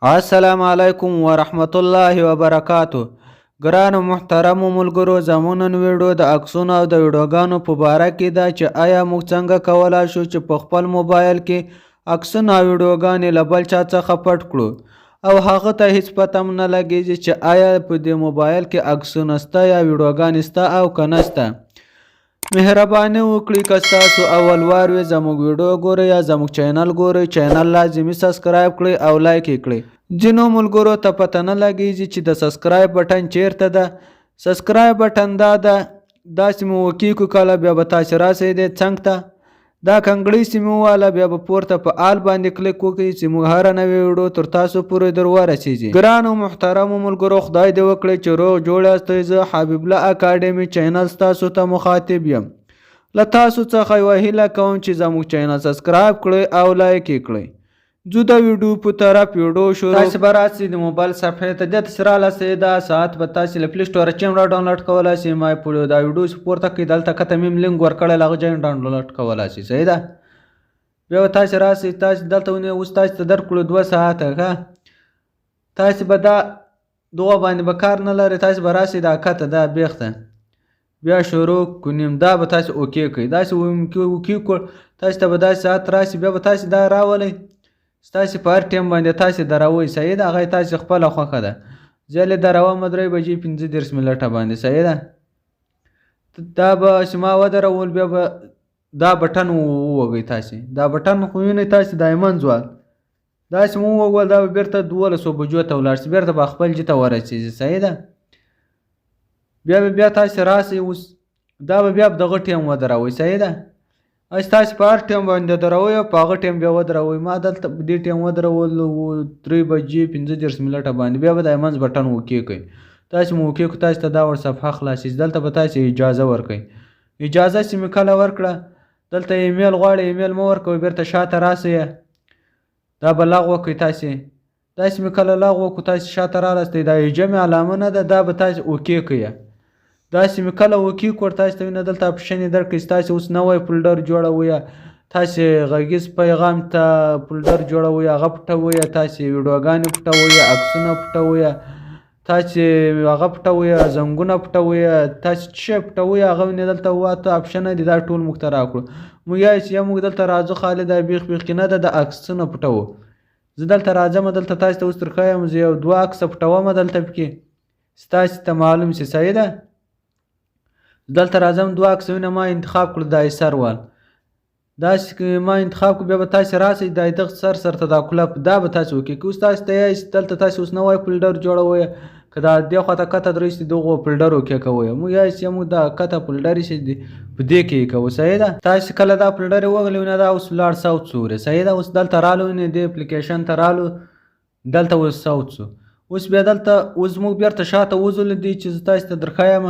السلام علیکم ورحمت الله وبرکاته. ګرانو محترمو ملګرو، زموږ نن ویډیو د عکسونو او د ویډیوګانو په باره کې ده چې آیا موږ څنګه کولی شو چې په خپل موبایل کې عکسونه او ویډیوګانې له بل چا څخه پټ کړو او هغه ته هیڅ پته هم نه لګیږي چې آیا په دې موبایل کې عکسونه شته یا ویډیوګانې شته او که نه شته. مهرباني وکړئ که ستاسو اول وار وي زموږ ویډیو ګورئ یا زموږ چینل ګورئ، چینل لازمي سبسکرایب کړئ او لایک یې کړئ. ځینو ملګرو ته پته نه لګیږي چې د سبسکرایب بټن چیرته ده. سبسکرایب بټن دا ده، داسې مو وکیږو کله بیا به تاسې راسئ دې څنګ ته، دا کنګړۍ سیمې وواله، بیا به پورته په آل باندې کلیک وکړئ چې موږ هره نوې ویډیو تر تاسو پورې در ورسیږي. ګرانو محترمو ملګرو، خدای دې وکړي چې روغ جوړ یاستئ. زه حبیب الله اکاډمي چینل ستاسو ته مخاطب یم. له تاسو څخه یوه هیله کوم چې زموږ چینل سبسکرایب کړئ او لایک یې کړئ. ځو د ویډیو په طرف ویډیو شروع. تاسې به راسئ د موبایل صفحې ته، دې ته راسئ. دا ساعت به تاسې له پلی سټوره چیم را ډاونلوډ کولی شئ. ما یې دا ویډیو چې پورته کړئ دلته کته مې لینک ورکړی، هغه ځای ډاونلوډ کولی شئ. صحیح ده. بیا به تاسې راسئ، تاسې دلته ونیئ. اوس تاسې ته درکړو 2 ساعته ښه. تاسې به دا دغه باندې به کار نه لرئ، تاسې به راسئ دا کته دا بیخ ته، بیا شروع کنیم. دا به تاسې اوکې کړئ. داسې اوکې کړ، تاسې ته به داسې ساعت راسي. بیا به تاسې دا راولئ، ستاسې په هر ټیم باندې تاسې دروئ. صحیح ده. هغه یې تاسې خپله خوښه ده. زه یې دروم 3 بجې 15 منټه باندې. صحیح ده. دا به چې ما ودرول، بیا به دا بټن ووږئ. تاسې دا بټن خو وینئ تاسې دایمن ځوال داسې مو ووږول، دا به بېرته 12 بجو ته ولاړ شي، بېرته به خپل جې ته ورسېږي. صحیح ده. بیا تاسې راسئ. اوس دا به بیا دغه ټیم ودروئ. صحیح ده. تاسې په هر ټیم باندې دروئ او په هغه ټیم بیا ودروئ. ما دلته په دې ټیم ودرول 3 بجې 15 منټه باندې. بیا به د منځ بټن اوکې کړئ. تاسې مو اوکې کړو، تاسې ته دا ور صفحه خلاصېږي. دلته به تاسې اجازه ورکړئ. اجازه چې مې کله ورکړه، دلته ایمیل غواړئ، ایمیل مه ورکوئ، بېرته شاته راسئ. دا به لغوه کړئ. تاسې مې کله لغوه کړو، تاسې شاته رالاستئ. دا ایجمې علامه نه ده، دا به تاسې اوکې کړئ. داسې مې کله اوکې کړ، تاسې ته وینه دلته اپشن یې درکړئ. تاسې اوس نوی فولډر جوړوئ، تاسې غږیز پیغام ته فولډر جوړوئ، هغه پټوئ. تاسې ویډیوګانې پټوئ، عکسونه پټوئ، تاسې هغه پټوئ، زنګونه پټوئ، تاسې څه شی پټوئ هغه وینئ. دلته 8 اپشنه دي، دا ټول موږ ته راکړو. موږ یایو چې موږ دلته راځو، خالي دا بیخ کې نه ده، د عکسونه پټوو. زه دلته راځم، دلته تاسې ته اوس در ښایم. زه یو 2 عکسه پټوم دلته پکې، ستاسې ته معلوم شي. صحیح ده. دلته راځم 2 عکسونه ما انتخاب کړو، دا یې سر وال داسې ما انتخاب کړو. بیا به تاسې راسئ، دا دغه سر ته دا کلپ دا به تاسې وکړئ. که اوس تاسې ته یایي چې دلته تاسې اوس نوی فولډر جوړوئ، که دا دې خواته کته درئ چې دغو فولډر اوکې کوئ. موږ یایي چې موږ دا کته فولډر چې دی په دې کې یې کوو. صحیح ده. تاسې کله دا فولډر یې وغلئ نه، دا اوس ولاړ ساوت شو. صحیح ده. اوس دلته رالو، نه دې اپلیکیشن ته رالو، دلته اوس ساوت شو. اوس بیا دلته اوس موږ بېرته شاته وځو. دې چې زه تاسې ته در ښایم،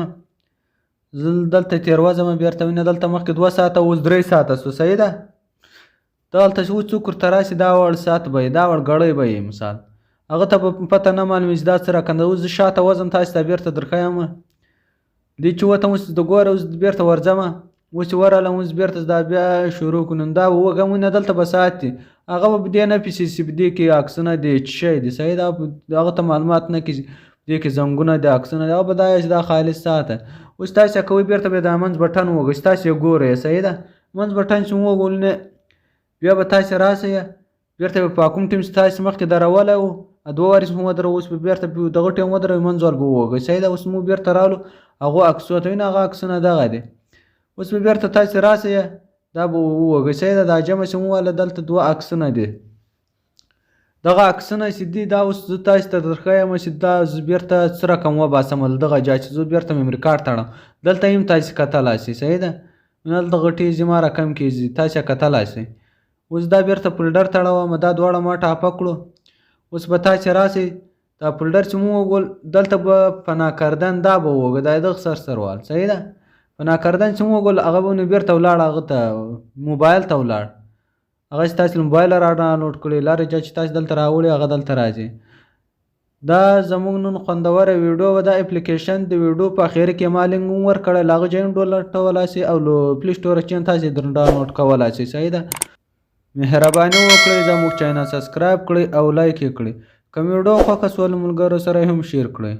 زه دلته تېروځم. بېرته وینه دلته مخکې 2 ساعته، اوس 3 ساعته شو. صحیح ده. دلته چې اوس څوک ورته راسي، دا وړ ساعت به یې، دا وړ ګړۍ به یې مثال، هغه ته به پته نه معلومېږي دا څه راکنده. اوس زه شاته وځم، تاسې ته بېرته در ښایم. دې چې وتم، اوس د ګوره اوس بېرته ورځم. اوس چې ورغلم، اوس بېرته دا بیا شروع کړو. نو دا به وږم، وینه دلته به ساعت دي، هغه به دې نه پېسي چې په دې کې عکسونه دي، څه شی دي. صحیح ده. هغه ته معلومات نه کېږي دې کې زنګونه دي، عکسونه دي. هغه به دا چې دا خالص ساعت ده. اوس تاسې کوئ، بېرته به دا منځ بټن ووږئ، تاسې یې ګورئ. صحیح ده. منځ بټن چې ووږول نه، بیا به تاسې راسئ، بېرته به په کوم ټیم چې تاسې مخکې درولی و 2 وارې مو ودرو، اوس به بېرته دغه ټیم ودروئ، منځ ور به ووږئ. صحیح ده. اوس موږ بېرته رالو هغو عکسو ته، وینه هغه عکسونه دغه دي. اوس به بېرته تاسې راسئ، دا به ووږئ. صحیح ده. دا جمع چې مو وواله، دلته 2 عکسونه دي. دغه عکسونه چې دي، دا اوس زه تاسې ته در ښایم چې دا زه بېرته څه رقم وباسم دغه جای چې زه بېرته مېمري کارډ تړم. دلته هم تاسې کتلی شئ. صحیح ده. دلته غټېږي ما رقم کېږي، تاسې کتلی شئ. اوس دا بېرته فولډر تړوم، دا دواړه ما ټاپه کړو. اوس به تاسې راسئ، دا فولډر چې مو ووږول، دلته به پناه کردن دا به ووږه، دا دغه سروال. صحیح ده. پناه کردن چې مو ووږول، هغه به نو بېرته ولاړ هغه ته موبایل ته ولاړ. هغه چې تاسې له موبایله را ډاونلوډ کړئ، لارې جا چې تاسې دلته راوړئ، هغه دلته راځي. دا زموږ نن خوندوره ویډیو وه. دا اپلیکیشن د ویډیو په اخر کې ما لینک هم ورکړی، له هغه ځای هم ډاونلوډ شئ او له پلی سټوره چې هم تاسې در ډاونلوډ کولی شئ. صحیح ده. مهرباني وکړئ زموږ چینل سبسکرایب کړئ او لایک یې کړئ. که مې ویډیو خوښه سول ملګرو سره هم شیر کړئ.